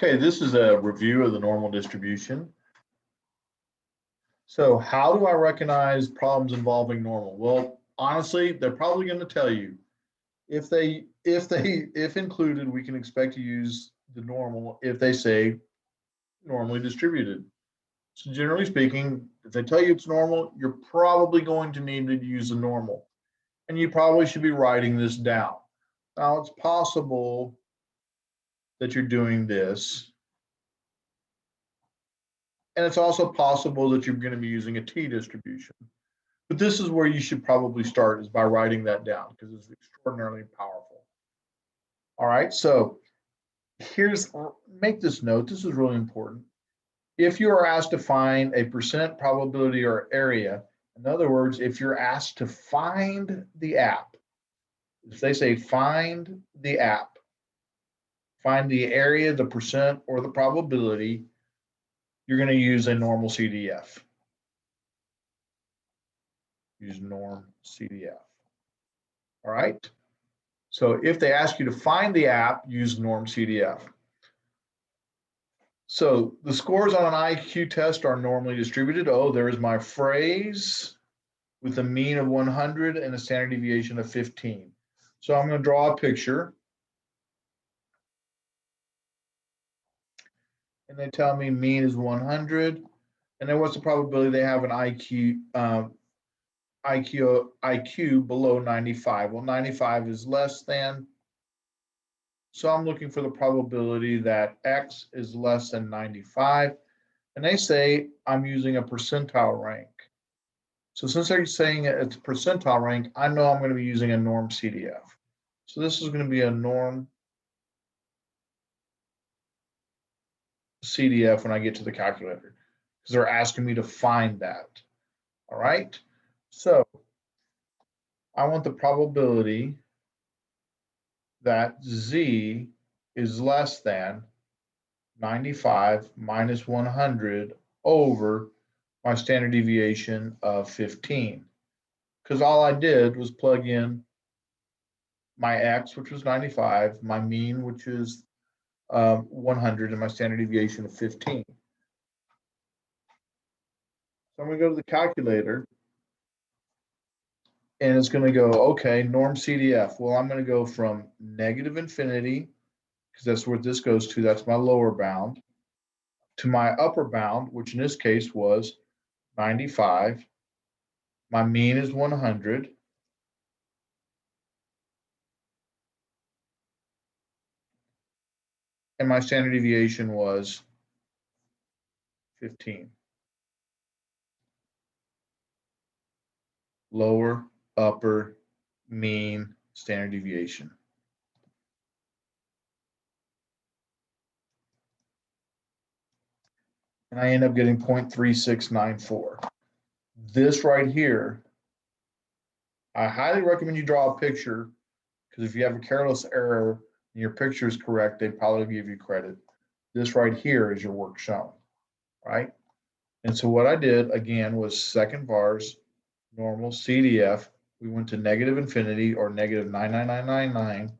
Okay, this is a review of the normal distribution. So how do I recognize problems involving normal? Well, honestly, they're probably going to tell you. If included, we can expect to use the normal if they say normally distributed. So generally speaking, if they tell you it's normal, you're probably going to need to use the normal. And you probably should be writing this down. Now, it's possible that you're doing this. And it's also possible that you're going to be using a t distribution. But this is where you should probably start, is by writing that down, because it's extraordinarily powerful. All right, so make this note. This is really important. If you are asked to find a percent probability or area, in other words, if you're asked to find the app, if they say find the app, find the area, the percent, or the probability, you're going to use a normal CDF. Use Normcdf. All right. So if they ask you to find the app, use Normcdf. So the scores on an IQ test are normally distributed. Oh, there's my phrase with a mean of 100 and a standard deviation of 15. So I'm going to draw a picture. And they tell me mean is 100. And then what's the probability they have an IQ below 95? Well, 95 is less than. So I'm looking for the probability that X is less than 95. And they say I'm using a percentile rank. So since they're saying it's a percentile rank, I know I'm going to be using a Normcdf. So this is going to be a Normcdf when I get to the calculator, because they're asking me to find that. All right. So I want the probability that Z is less than 95 minus 100 over my standard deviation of 15. Because all I did was plug in my X, which was 95, my mean, which is 100, and my standard deviation of 15. So I'm going to go to the calculator, and it's going to go, okay, Normcdf. Well, I'm going to go from negative infinity, because that's where this goes to, that's my lower bound, to my upper bound, which in this case was 95. My mean is 100. And my standard deviation was 15. Lower, upper, mean, standard deviation. And I end up getting 0.3694. This right here, I highly recommend you draw a picture, because if you have a careless error and your picture is correct, they probably give you credit. This right here is your work shown, right? And so what I did, again, was second vars, Normcdf. We went to negative infinity, or negative 99999,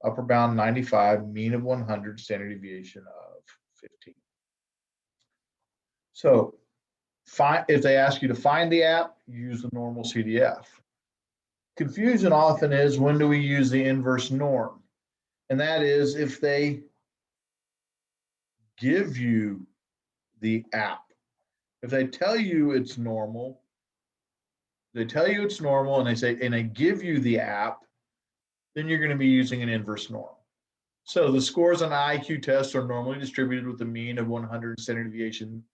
upper bound 95, mean of 100, standard deviation of 15. So if they ask you to find the app, use the Normcdf. Confusion often is, when do we use the inverse norm? And that is if they give you the app. If they tell you it's normal, and they say, and they give you the app, then you're going to be using an inverse norm. So the scores on IQ tests are normally distributed with a mean of 100 standard deviation.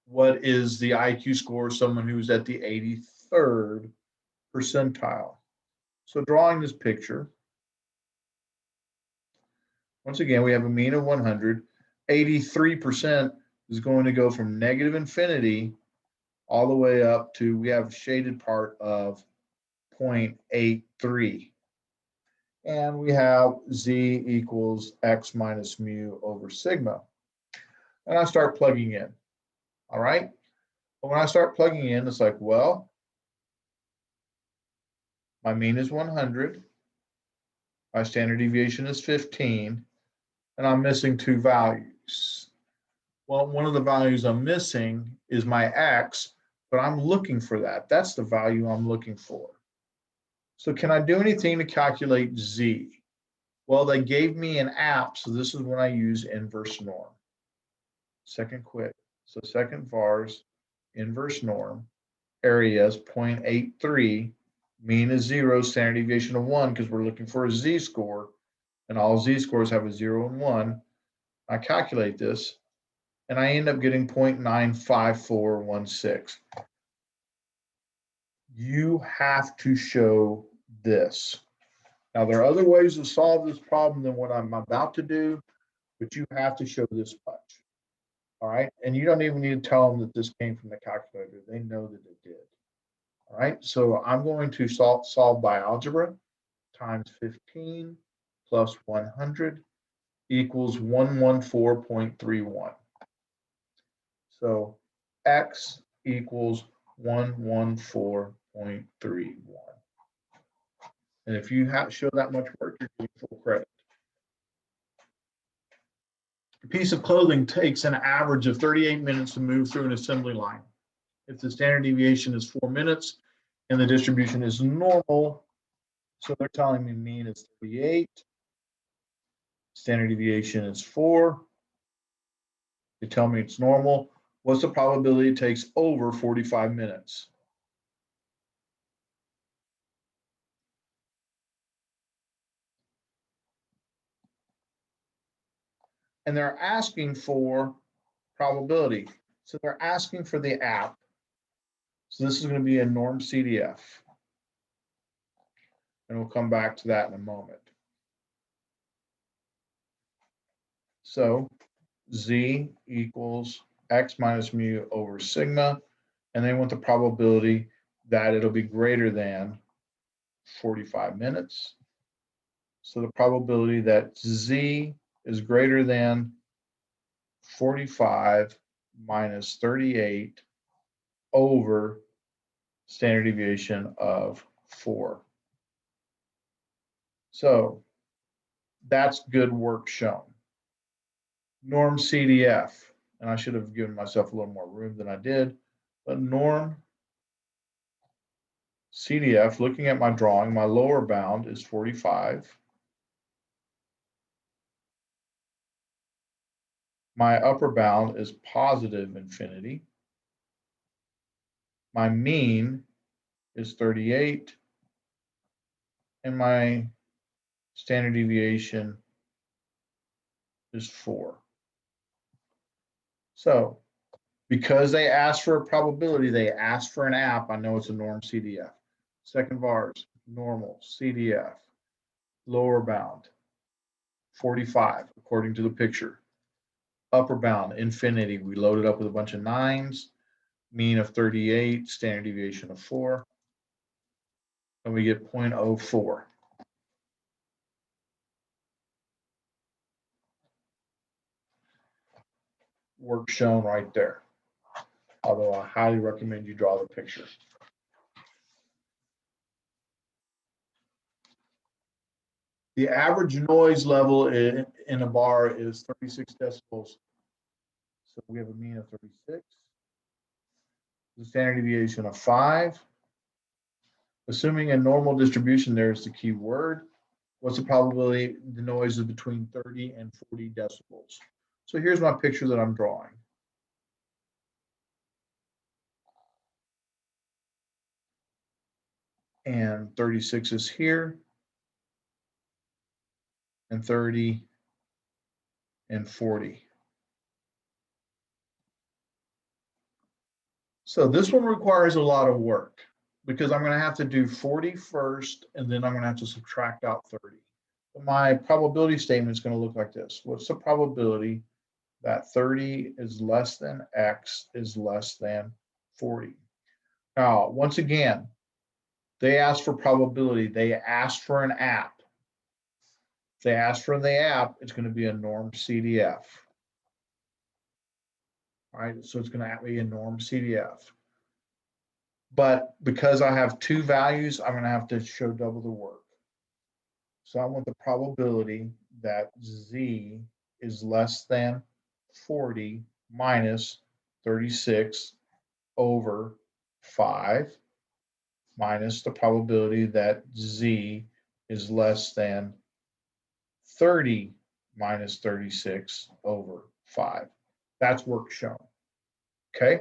What is the IQ score of someone who's at the 83rd percentile? So drawing this picture, once again, we have a mean of 100. 83% is going to go from negative infinity all the way up to, we have a shaded part of 0.83. And we have Z equals X minus mu over sigma. And I start plugging in. All right. But when I start plugging in, it's like, well, my mean is 100. My standard deviation is 15. And I'm missing two values. Well, one of the values I'm missing is my X, but I'm looking for that. That's the value I'm looking for. So can I do anything to calculate Z? Well, they gave me an app, so this is when I use inverse norm. Second quick. So second vars, inverse norm, area is 0.83, mean is 0, standard deviation of 1, because we're looking for a Z-score, and all Z-scores have a 0 and 1. I calculate this, and I end up getting 0.95416. You have to show this. Now, there are other ways to solve this problem than what I'm about to do, but you have to show this much. All right. And you don't even need to tell them that this came from the calculator. They know that it did. All right. So I'm going to solve by algebra times 15 plus 100 equals 114.31. So X equals 114.31. And if you show that much work, you're getting full credit. A piece of clothing takes an average of 38 minutes to move through an assembly line. If the standard deviation is 4 minutes and the distribution is normal, so they're telling me mean is 38, standard deviation is 4. They tell me it's normal. What's the probability it takes over 45 minutes? And they're asking for probability. So they're asking for the app. So this is going to be a Normcdf. And we'll come back to that in a moment. So Z equals X minus mu over sigma. And they want the probability that it'll be greater than 45 minutes. So the probability that Z is greater than 45 minus 38 over standard deviation of 4. So that's good work shown. Normcdf, and I should have given myself a little more room than I did, but Normcdf, looking at my drawing, my lower bound is 45. My upper bound is positive infinity. My mean is 38. And my standard deviation is 4. So because they asked for a probability, they asked for an app, I know it's a Normcdf. Second vars, normal, CDF, lower bound, 45, according to the picture. Upper bound, infinity, we loaded up with a bunch of 9s, mean of 38, standard deviation of 4, and we get 0.04. Work shown right there. Although I highly recommend you draw the picture. The average noise level in a bar is 36 decibels. So we have a mean of 36. The standard deviation of 5. Assuming a normal distribution, there's the key word. What's the probability the noise is between 30 and 40 decibels? So here's my picture that I'm drawing. And 36 is here. And 30 and 40. So this one requires a lot of work because I'm going to have to do 40 first, and then I'm going to have to subtract out 30. But my probability statement is going to look like this. What's the probability that 30 is less than X is less than 40? Now, once again, they asked for probability. They asked for an app. If they ask for the app, it's going to be a Normcdf. All right, so it's going to be a Normcdf. But because I have two values, I'm going to have to show double the work. So I want the probability that Z is less than 40 minus 36 over 5 minus the probability that Z is less than 30 minus 36 over 5. That's work shown. Okay.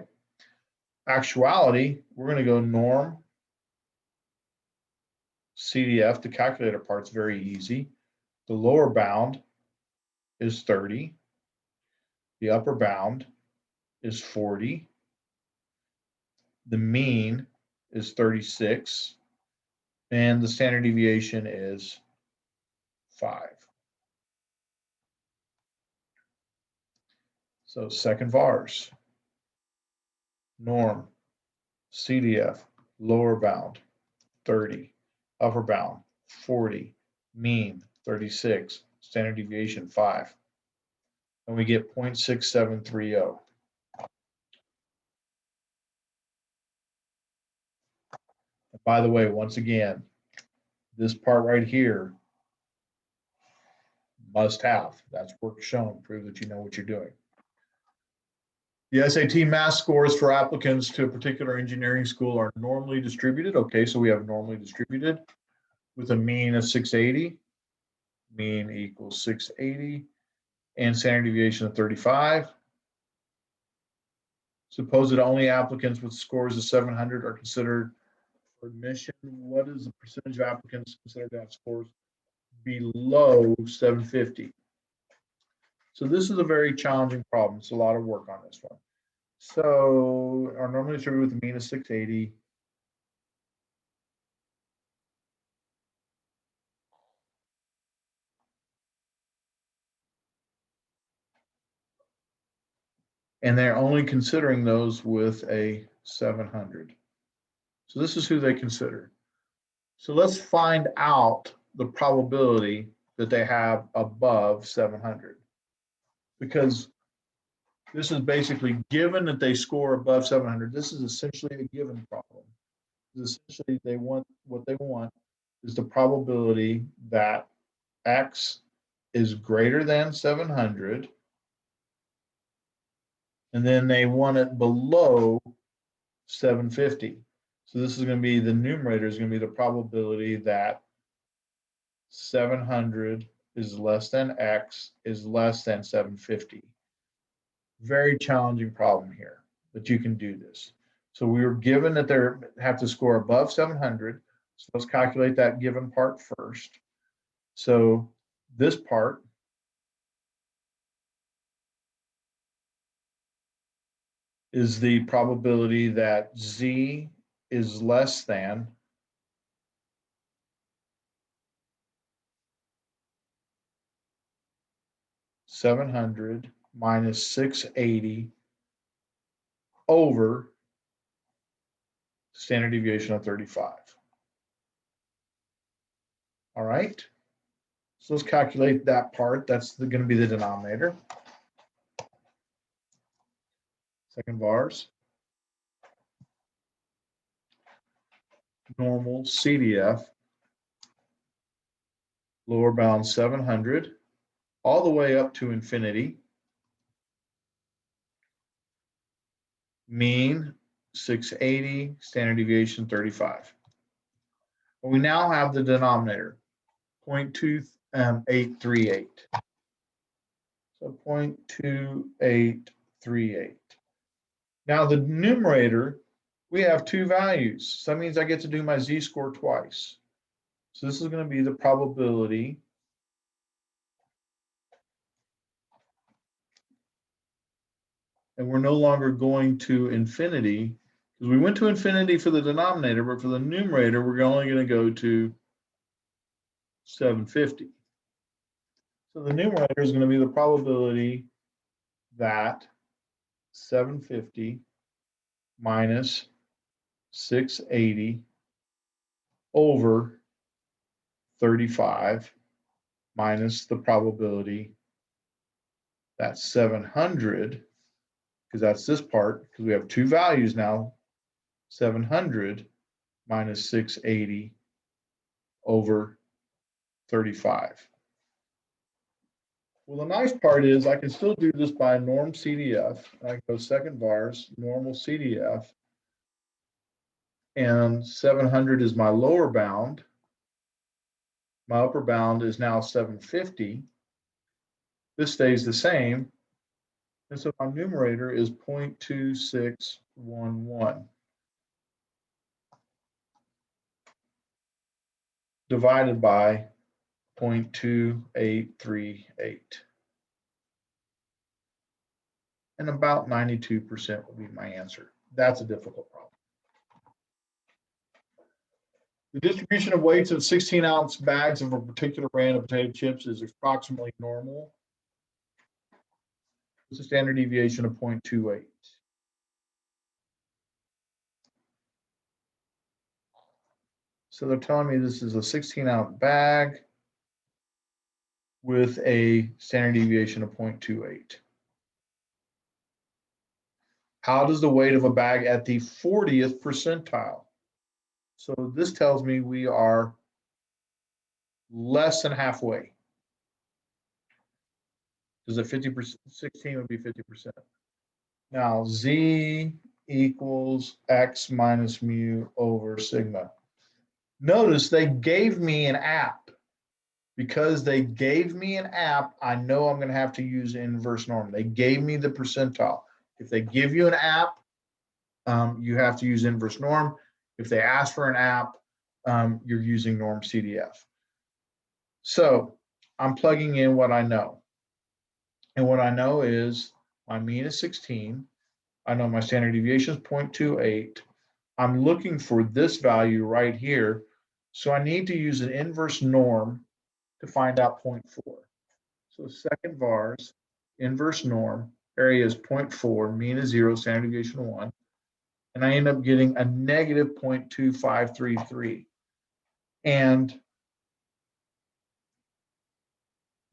Actuality, we're going to go norm CDF. The calculator part's very easy. The lower bound is 30. The upper bound is 40. The mean is 36. And the standard deviation is 5. So second vars, norm, CDF, lower bound, 30, upper bound, 40, mean, 36, standard deviation, 5. And we get 0.6730. By the way, once again, this part right here, must have. That's work shown. Prove that you know what you're doing. The SAT math scores for applicants to a particular engineering school are normally distributed. Okay, so we have normally distributed with a mean of 680. Mean equals 680 and standard deviation of 35. Suppose that only applicants with scores of 700 are considered for admission. What is the percentage of applicants considered to have scores below 750? So this is a very challenging problem. It's a lot of work on this one. So our normally distributed with a mean of 680. And they're only considering those with a 700. So this is who they consider. So let's find out the probability that they have above 700. Because this is basically given that they score above 700. This is essentially a given problem. Essentially, they want what they want is the probability that X is greater than 700, and then they want it below 750. So this is going to be the numerator is going to be the probability that 700 is less than X is less than 750. Very challenging problem here, but you can do this. So we were given that they have to score above 700. So let's calculate that given part first. So this part is the probability that Z is less than 700 minus 680 over standard deviation of 35. All right. So let's calculate that part. That's going to be the denominator. Second vars. Normal CDF. Lower bound 700. All the way up to infinity. Mean 680. Standard deviation 35. Well, we now have the denominator. 0.2838. So 0.2838. Now the numerator, we have two values. So that means I get to do my z-score twice. So this is going to be the probability and we're no longer going to infinity because we went to infinity for the denominator, but for the numerator, we're only going to go to 750. So the numerator is going to be the probability that 750 minus 680 over 35 minus the probability that 700, because that's this part, because we have two values now, 700 minus 680 over 35. Well, the nice part is I can still do this by Normcdf. I can go second vars, normal CDF, and 700 is my lower bound. My upper bound is now 750. This stays the same. And so my numerator is 0.2611 divided by 0.2838. And about 92% will be my answer. That's a difficult problem. The distribution of weights of 16-ounce bags of a particular brand of potato chips is approximately normal. It's a standard deviation of 0.28. So they're telling me this is a 16-ounce bag with a standard deviation of 0.28. How does the weight of a bag at the 40th percentile? So this tells me we are less than halfway. Does it 50%? 16 would be 50%. Now, Z equals X minus mu over sigma. Notice they gave me an app. Because they gave me an app, I know I'm going to have to use inverse norm. They gave me the percentile. If they give you an app, you have to use inverse norm. If they ask for an app, you're using Normcdf. So I'm plugging in what I know. And what I know is my mean is 16. I know my standard deviation is 0.28. I'm looking for this value right here. So I need to use an inverse norm to find out 0.4. So second vars, inverse norm, area is 0.4, mean is 0, standard deviation 1. And I end up getting a negative 0.2533. And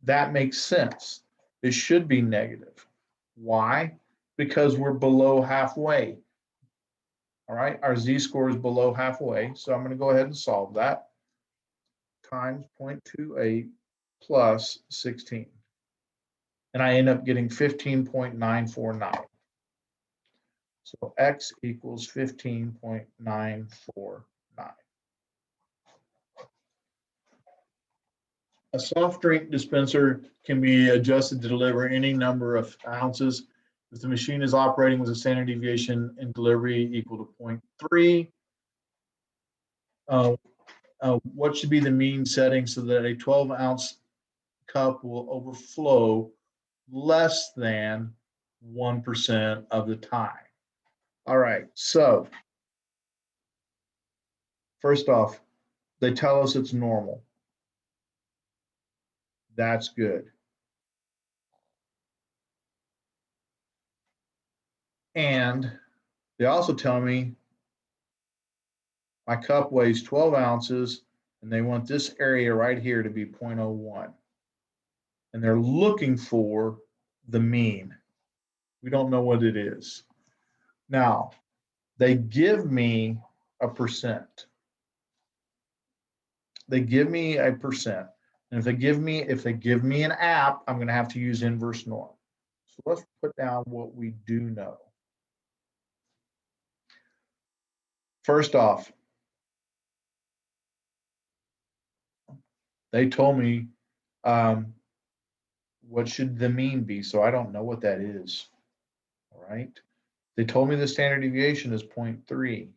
that makes sense. It should be negative. Why? Because we're below halfway. All right, our z-score is below halfway. So I'm going to go ahead and solve that. Times 0.28 plus 16. And I end up getting 15.949. So X equals 15.949. A soft drink dispenser can be adjusted to deliver any number of ounces. If the machine is operating with a standard deviation in delivery equal to 0.3, what should be the mean setting so that a 12-ounce cup will overflow less than 1% of the time? All right, so first off, they tell us it's normal. That's good. And they also tell me my cup weighs 12 ounces and they want this area right here to be 0.01. And they're looking for the mean. We don't know what it is. Now, they give me a percent. They give me a percent. And if they give me an app, I'm going to have to use inverse norm. So let's put down what we do know. First off, they told me what should the mean be, so I don't know what that is. All right. They told me the standard deviation is 0.3.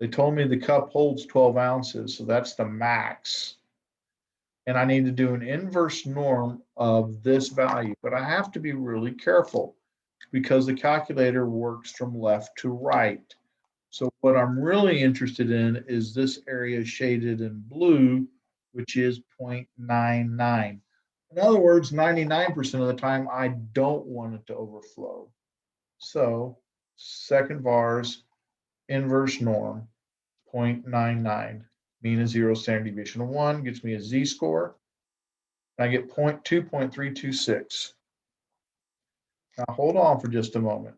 They told me the cup holds 12 ounces, so that's the max. And I need to do an inverse norm of this value, but I have to be really careful because the calculator works from left to right. So what I'm really interested in is this area shaded in blue, which is 0.99. In other words, 99% of the time, I don't want it to overflow. So second vars, inverse norm, 0.99. Mean is 0, standard deviation of 1, gets me a z-score. I get 2.326. Now hold on for just a moment.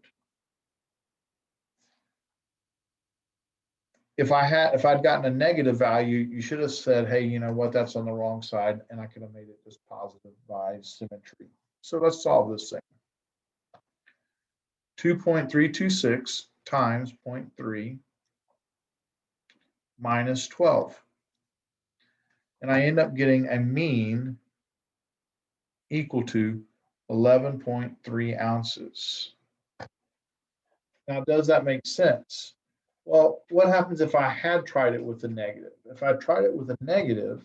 if I'd gotten a negative value, you should have said, hey, you know what, that's on the wrong side, and I could have made it just positive by symmetry. So let's solve this thing. 2.326 times 0.3 minus 12. And I end up getting a mean equal to 11.3 ounces. Now, does that make sense? Well, what happens if I had tried it with a negative? If I tried it with a negative,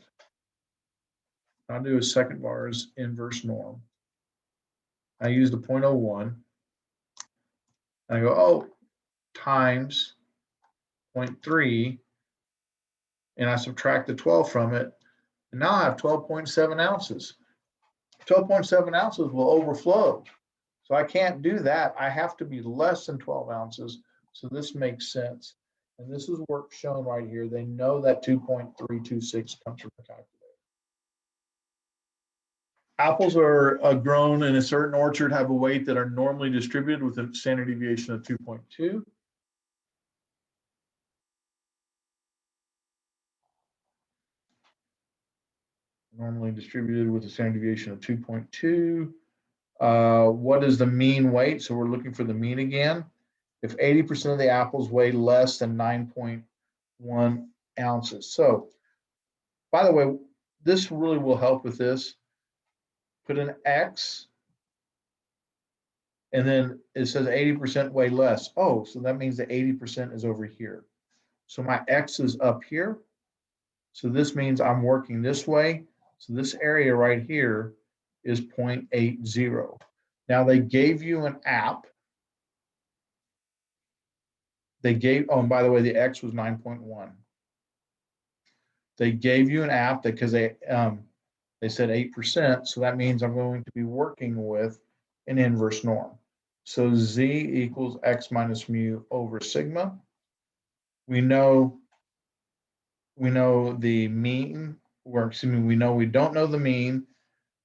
I'll do a second bar's inverse norm. I use the 0.01. I go, oh, times 0.3, and I subtract the 12 from it, and now I have 12.7 ounces. 12.7 ounces will overflow. So I can't do that. I have to be less than 12 ounces. So this makes sense. And this is work shown right here. They know that 2.326 comes from the calculator. Apples are grown in a certain orchard, have a weight that are normally distributed with a standard deviation of 2.2. Normally distributed with a standard deviation of 2.2. What is the mean weight? So we're looking for the mean again. If 80% of the apples weigh less than 9.1 ounces. So, by the way, this really will help with this. Put an X, and then it says 80% weigh less. Oh, so that means that 80% is over here. So my X is up here. So this means I'm working this way. So this area right here is 0.80. Now they gave you an app. They gave, oh, and by the way, the X was 9.1. They gave you an app because they said 8%. So that means I'm going to be working with an inverse norm. So Z equals X minus mu over sigma. We know the mean, or excuse me, we know we don't know the mean.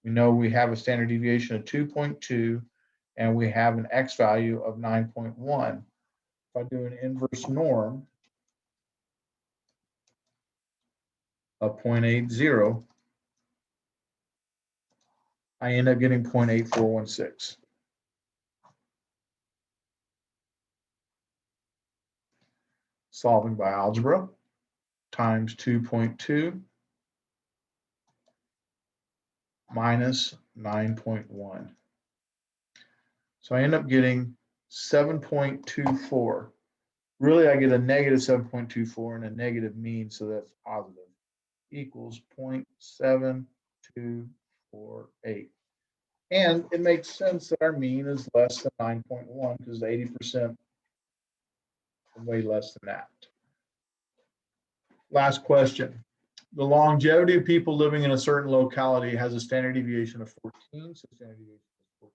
We know we have a standard deviation of 2.2, and we have an X value of 9.1. If I do an inverse norm of 0.80, I end up getting 0.8416. Solving by algebra times 2.2 minus 9.1. So I end up getting 7.24. Really, I get a negative 7.24 and a negative mean, so that's positive, equals 0.7248. And it makes sense that our mean is less than 9.1 because 80% is way less than that. Last question. The longevity of people living in a certain locality has a standard deviation of 14. So standard deviation is 14.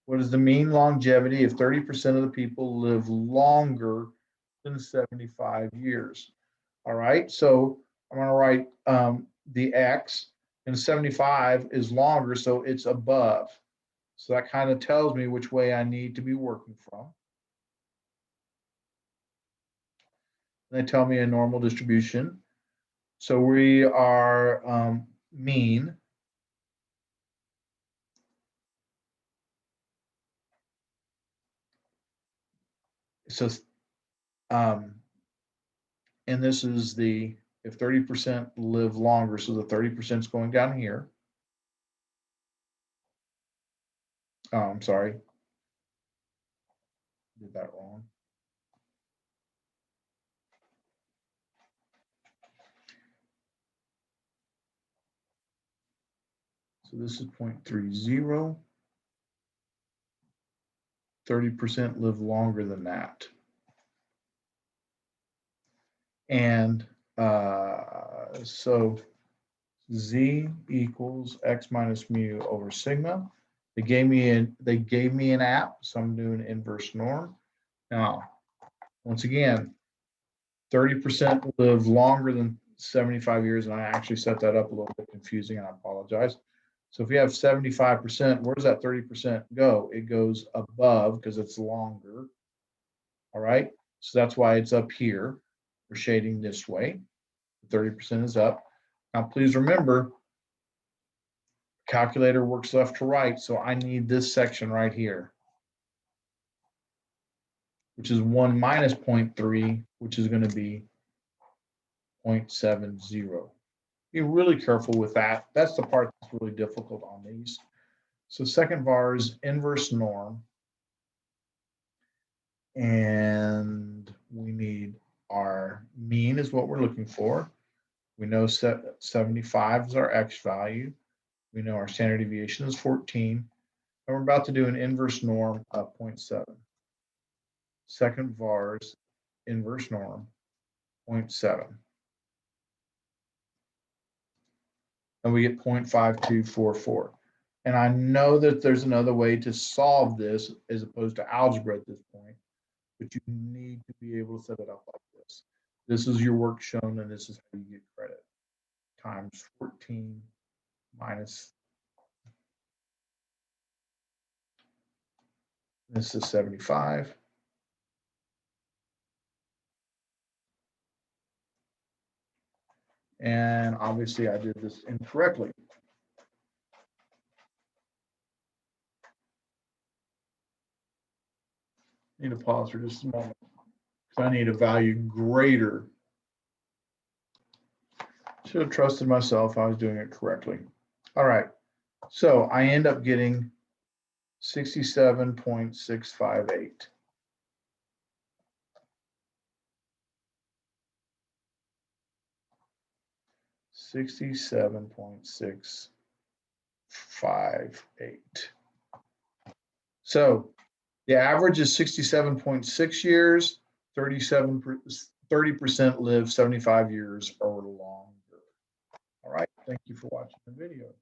What is the mean longevity if 30% of the people live longer than 75 years? All right, so I'm going to write the X, and 75 is longer, so it's above. So that kind of tells me which way I need to be working from. They tell me a normal distribution. So we are mean. So, and this is the, if 30% live longer, so the 30% is going down here. Oh, I'm sorry. Did that wrong. So this is 0.30. 30% live longer than that. And so Z equals X minus mu over sigma. They gave me an app, so I'm doing inverse norm. Now, once again, 30% live longer than 75 years, and I actually set that up a little bit confusing, and I apologize. So if you have 75%, where does that 30% go? It goes above because it's longer. All right. So that's why it's up here. We're shading this way. 30% is up. Now, please remember, calculator works left to right, so I need this section right here, which is 1 minus 0.3, which is going to be 0.70. Be really careful with that. That's the part that's really difficult on these. So second var is inverse norm. And we need our mean is what we're looking for. We know 75 is our x value. We know our standard deviation is 14. And we're about to do an inverse norm of 0.7. Second var's inverse norm, 0.7. And we get 0.5244. And I know that there's another way to solve this as opposed to algebra at this point, but you need to be able to set it up like this. This is your work shown, and this is how you get credit. Times 14 minus, this is 75. And obviously I did this incorrectly. I need to pause for just a moment because I need a value greater. Should have trusted myself. I was doing it correctly. All right. So I end up getting 67.658. $67.658. So the average is 67.6 years, 30% live 75 years or longer. All right, thank you for watching the video.